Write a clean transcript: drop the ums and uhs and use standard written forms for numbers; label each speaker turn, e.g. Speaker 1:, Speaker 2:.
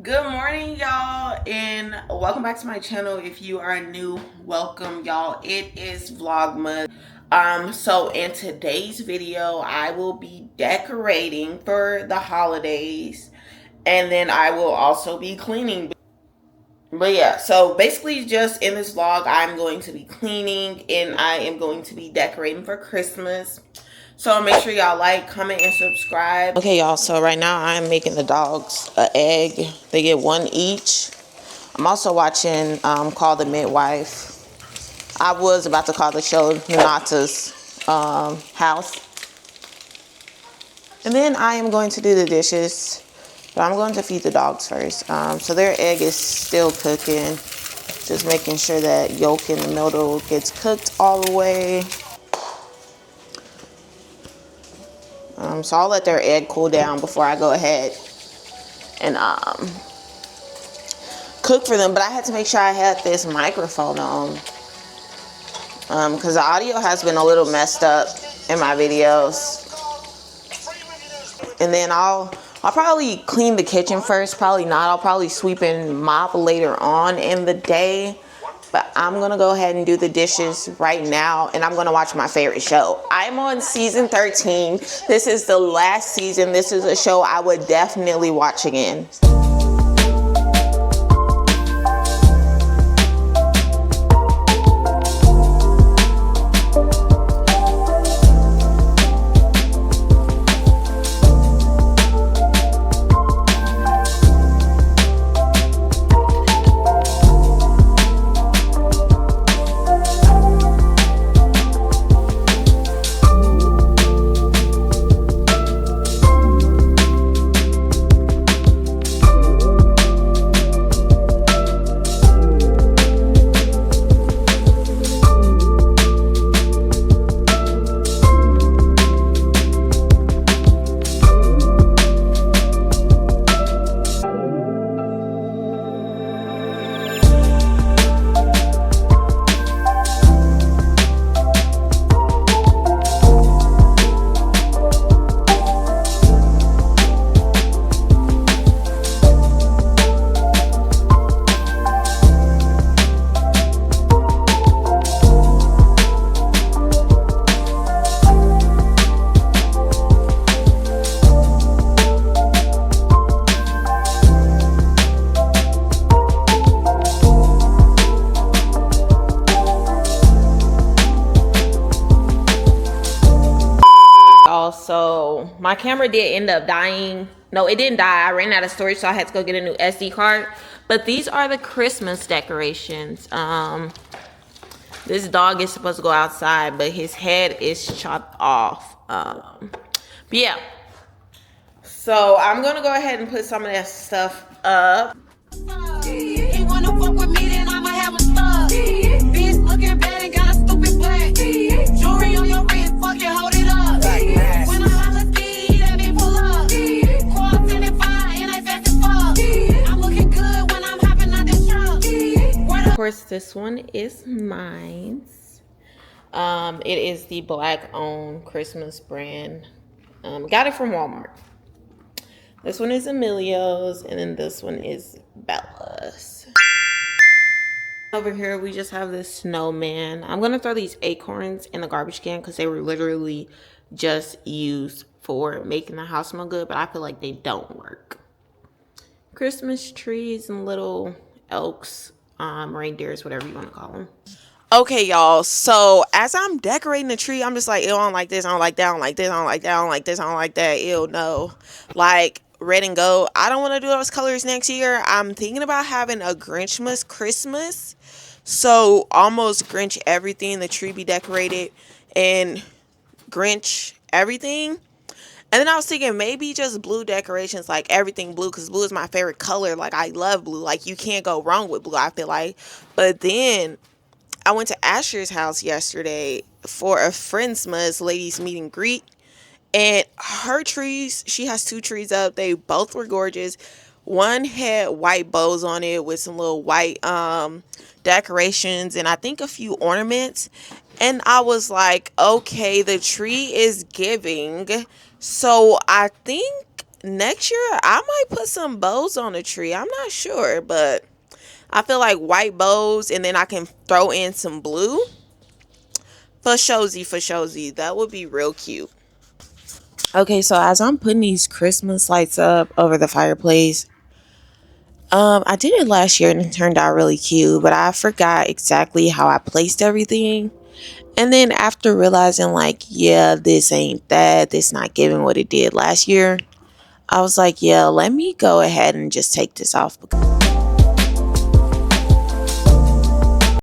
Speaker 1: Good morning, y'all, and welcome back to my channel. If you are new, welcome, y'all. It is Vlogmas. So in today's video, I will be decorating for the holidays, and then I will also be cleaning. But yeah, so basically just in this vlog, I'm going to be cleaning and I am going to be decorating for Christmas. So make sure y'all like, comment, and subscribe. Okay, y'all, so right now I'm making the dogs an egg. They get one each. I'm also watching Call the Midwife. I was about to call the show Nana's house. And then I am going to do the dishes. But I'm going to feed the dogs first. So their egg is still cooking. Just making sure that yolk in the middle gets cooked all the way. So I'll let their egg cool down before I go ahead and cook for them. But I had to make sure I had this microphone on because the audio has been a little messed up in my videos. And then I'll probably clean the kitchen first. Probably not. I'll probably sweep and mop later on in the day. But I'm going to go ahead and do the dishes right now. And I'm going to watch my favorite show. I'm on season 13. This is the last season. This is a show I would definitely watch again. So my camera did end up dying. No, it didn't die. I ran out of storage, so I had to go get a new SD card. But these are the Christmas decorations. This dog is supposed to go outside, but his head is chopped off. But yeah. So I'm gonna go ahead and put some of that stuff up. He wanna fuck with me, then I'ma have a stuff. Bitch looking bad and got a stupid black. Jewelry on your wrist, fuck it, hold it up. When I holla speed, let me pull up. Quad 75 and I fast as fuck. I'm looking good when I'm hopping out this truck. Of course, this one is mine. It is the black owned Christmas brand. Got it from Walmart. This one is Emilio's, and then this one is Bella's. Over here, we just have this snowman. I'm gonna throw these acorns in the garbage can because they were literally just used for making the house smell good, but I feel like they don't work. Christmas trees and little elks, reindeers, whatever you want to call them. Okay, y'all, so as I'm decorating the tree, I'm just like, ew, I don't like this, I don't like that, I don't like this, I don't like that, I don't like this, I don't like that, ew, no. Like, red and gold, I don't want to do those colors next year. I'm thinking about having a Grinchmas Christmas. So, almost Grinch everything, the tree be decorated, and Grinch everything. And then I was thinking maybe just blue decorations, like everything blue, because blue is my favorite color. Like, I love blue. Like, you can't go wrong with blue, I feel like. But then I went to Asher's house yesterday for a Friendsmas ladies meet and greet. And her trees, she has 2 trees up. They both were gorgeous. One had white bows on it with some little white decorations and I think a few ornaments. And I was like, okay, the tree is giving. So I think next year I might put some bows on the tree. I'm not sure, but I feel like white bows, and then I can throw in some blue. For showsy. That would be real cute. Okay, so as I'm putting these Christmas lights up over the fireplace, I did it last year and it turned out really cute, but I forgot exactly how I placed everything. And then after realizing like, yeah, this ain't that, this not giving what it did last year, I was like, yeah, let me go ahead and just take this off.